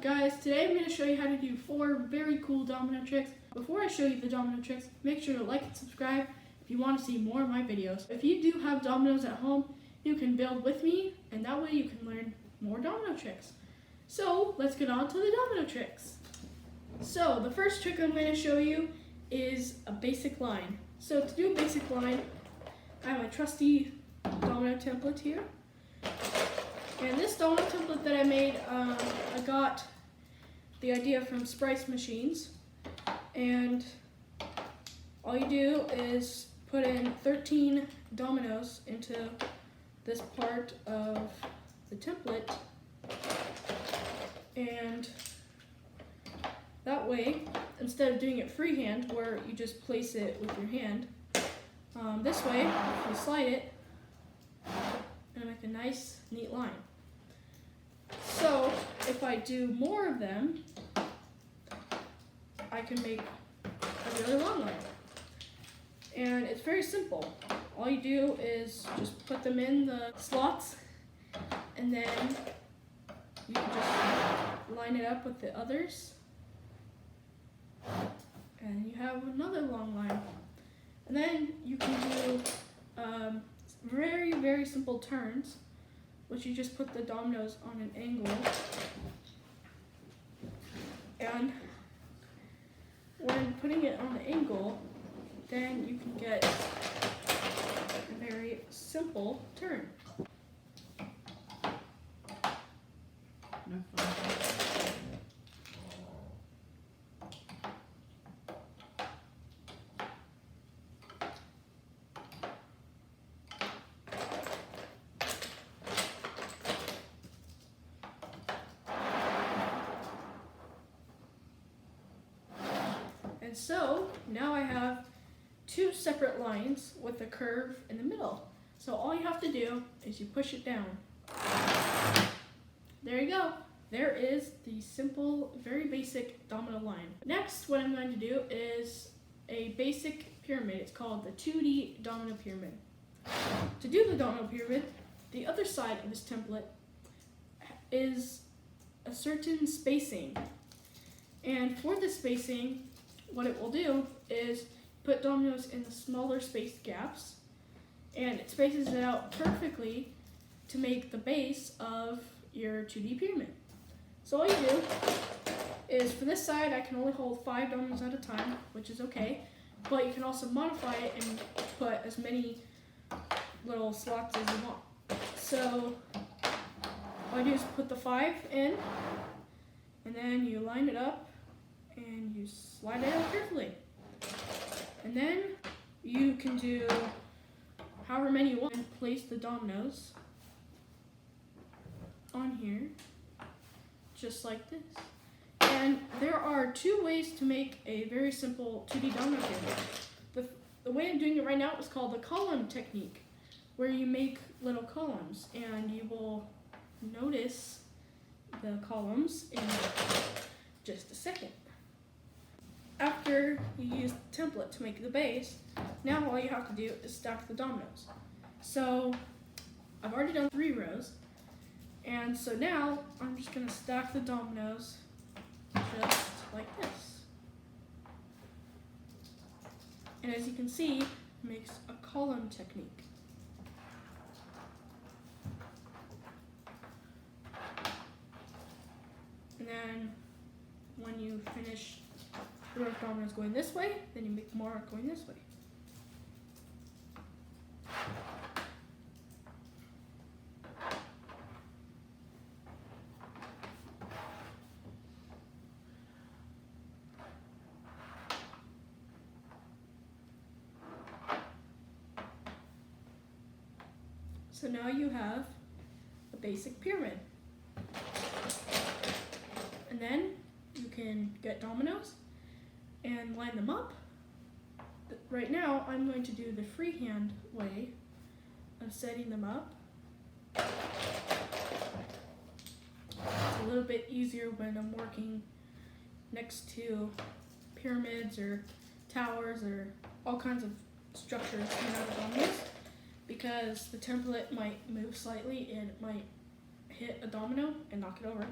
Guys, today I'm going to show you how to do 4 very cool domino tricks. Before I show you the domino tricks, make sure to like and subscribe if you want to see more of my videos. If you do have dominoes at home, you can build with me, and that way you can learn more domino tricks. So let's get on to the domino tricks. So the first trick I'm going to show you is a basic line. So to do a basic line, I have my trusty domino template here. And this domino template that I made, I got the idea from Sprice Machines. And all you do is put in 13 dominoes into this part of the template. And that way, instead of doing it freehand, where you just place it with your hand, this way, you slide it and make a nice, neat line. So, if I do more of them, I can make a really long line. And it's very simple. All you do is just put them in the slots, and then you can just line it up with the others. And you have another long line. And then you can do very, very simple turns, which you just put the dominoes on an angle. And when putting it on the angle, then you can get a very simple turn. And so now I have 2 separate lines with a curve in the middle. So all you have to do is you push it down. There you go. There is the simple, very basic domino line. Next, what I'm going to do is a basic pyramid. It's called the 2D domino pyramid. To do the domino pyramid, the other side of this template is a certain spacing. And for the spacing, what it will do is put dominoes in the smaller spaced gaps, and it spaces it out perfectly to make the base of your 2D pyramid. So all you do is, for this side, I can only hold 5 dominoes at a time, which is okay, but you can also modify it and put as many little slots as you want. So all you do is put the 5 in, and then you line it up, and you slide it out carefully. And then you can do however many you want and place the dominoes on here, just like this. And there are 2 ways to make a very simple 2D domino pyramid. The way I'm doing it right now is called the column technique, where you make little columns, and you will notice the columns in just a second. After you use the template to make the base, now all you have to do is stack the dominoes. So I've already done 3 rows, and so now I'm just going to stack the dominoes just like this. And as you can see, it makes a column technique. And then when you finish the row of dominoes going this way, then you make more going this way. So now you have a basic pyramid. And then you can get dominoes and line them up. Right now, I'm going to do the freehand way of setting them up. It's a little bit easier when I'm working next to pyramids or towers or all kinds of structures made out of dominoes, because the template might move slightly and it might hit a domino and knock it over.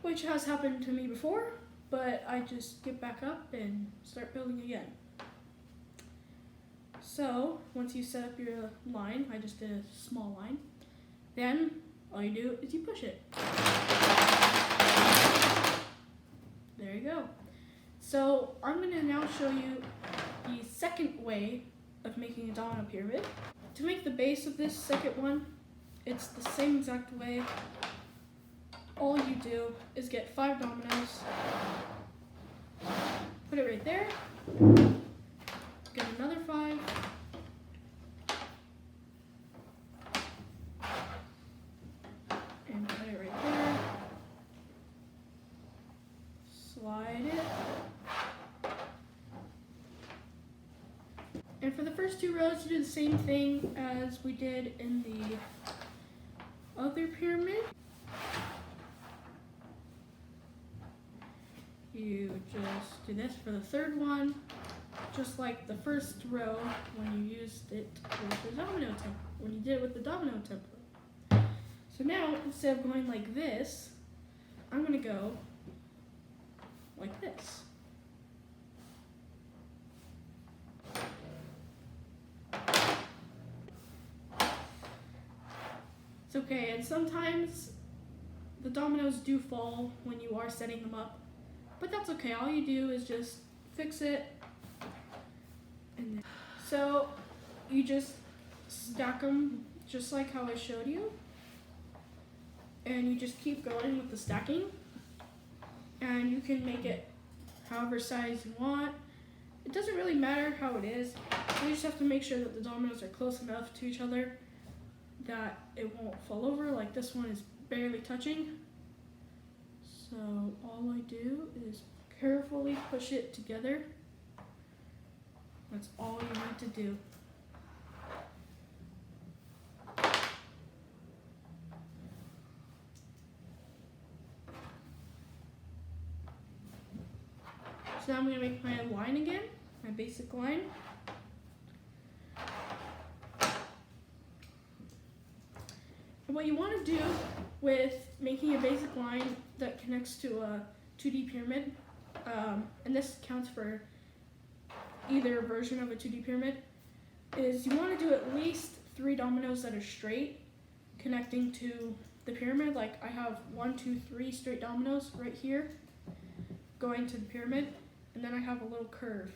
which has happened to me before, but I just get back up and start building again. So once you set up your line, I just did a small line, then all you do is you push it. There you go. So I'm going to now show you the second way of making a domino pyramid. To make the base of this second one, it's the same exact way. All you do is get 5 dominoes, put it right there, get another 5, and put it right there, slide it, and for the first 2 rows you do the same thing as we did in the other pyramid. You just do this for the third one, just like the first row when you used it with the domino template, when you did it with the domino template. So now, instead of going like this, I'm going to go like this. It's okay, and sometimes the dominoes do fall when you are setting them up, but that's okay. All you do is just fix it. And then, so you just stack them just like how I showed you, and you just keep going with the stacking, and you can make it however size you want. It doesn't really matter how it is. You just have to make sure that the dominoes are close enough to each other that it won't fall over. Like this one is barely touching. So all I do is carefully push it together. That's all you need to do. So now I'm going to make my line again, my basic line. And what you want to do with making a basic line that connects to a 2D pyramid, and this counts for either version of a 2D pyramid, is you want to do at least 3 dominoes that are straight connecting to the pyramid. Like I have 1, 2, 3 straight dominoes right here going to the pyramid, and then I have a little curve.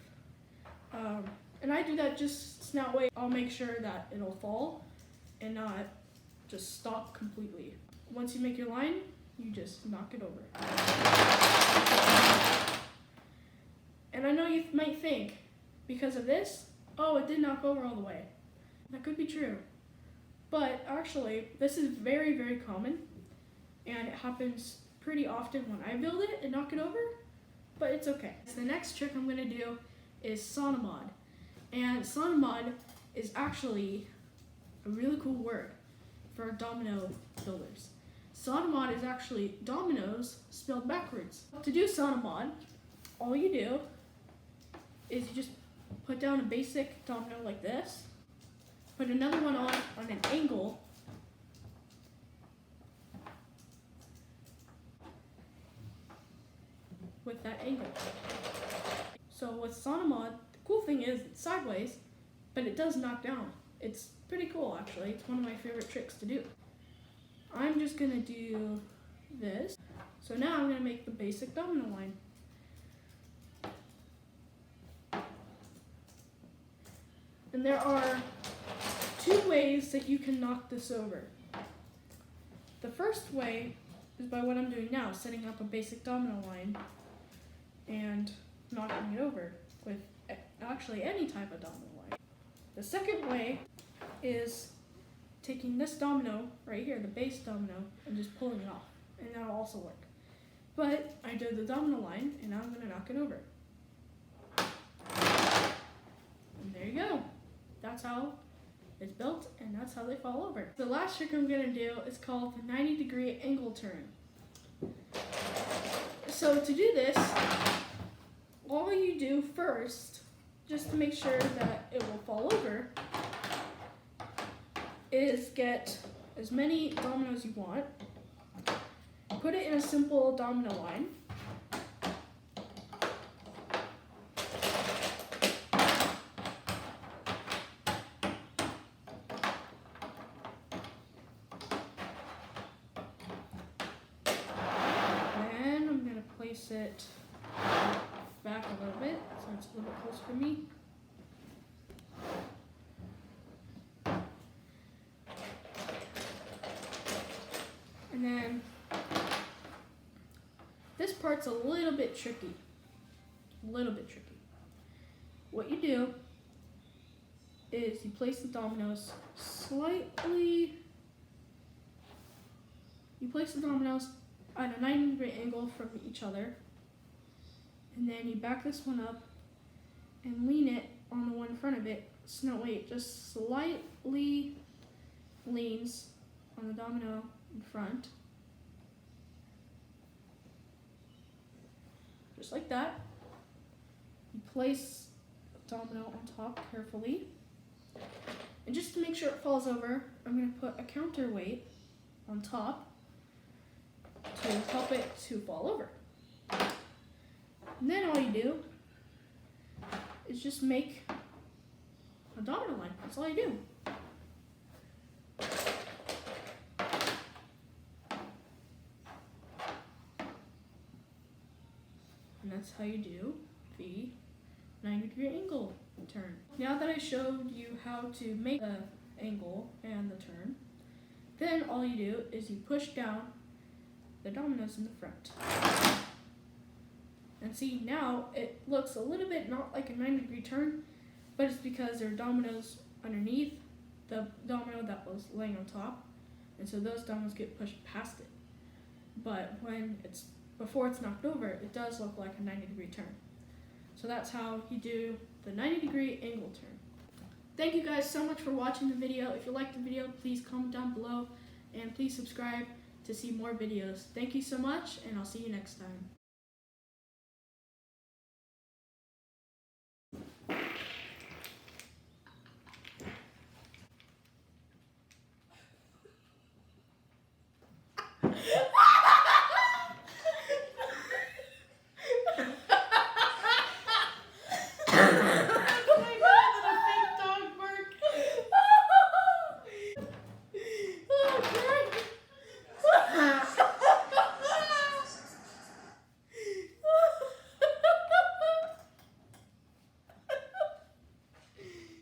And I do that just so that way I'll make sure that it'll fall and not just stop completely. Once you make your line, you just knock it over. And I know you might think, because of this, oh, it did knock over all the way. That could be true. But actually, this is very, very common, and it happens pretty often when I build it and knock it over, but it's okay. So the next trick I'm gonna do is sauna mod. And sauna mod is actually a really cool word for domino builders. Sauna mod is actually dominoes spelled backwards. To do sauna mod, all you do is you just put down a basic domino like this, put another one on an angle, with that angle. So with sauna mod, the cool thing is it's sideways, but it does knock down. It's pretty cool actually. It's one of my favorite tricks to do. I'm just gonna do this. So now I'm gonna make the basic domino line. And there are 2 ways that you can knock this over. The first way is by what I'm doing now, setting up a basic domino line and knocking it over with actually any type of domino line. The second way is taking this domino right here, the base domino, and just pulling it off, and that'll also work. But I did the domino line, and now I'm going to knock it over. And there you go. That's how it's built, and that's how they fall over. The last trick I'm going to do is called the 90-degree angle turn. So to do this, all you do first, just to make sure that it will fall over, is get as many dominoes you want, put it in a simple domino line. Then I'm going to place it back a little bit so it's a little bit closer to me. And then this part's a little bit tricky. What you do is you place the dominoes at a 90-degree angle from each other. And then you back this one up and lean it on the one in front of it. So no, wait, just slightly leans on the domino in front. Just like that. You place the domino on top carefully. And just to make sure it falls over, I'm going to put a counterweight on top to help it to fall over. And then all you do is just make a domino line. That's all you do. And that's how you do the 90-degree angle turn. Now that I showed you how to make the angle and the turn, then all you do is you push down the dominoes in the front. And see, now it looks a little bit not like a 90-degree turn, but it's because there are dominoes underneath the domino that was laying on top, and so those dominoes get pushed past it. But before it's knocked over, it does look like a 90-degree turn. So that's how you do the 90-degree angle turn. Thank you guys so much for watching the video. If you liked the video, please comment down below and please subscribe to see more videos. Thank you so much, and I'll see you next time.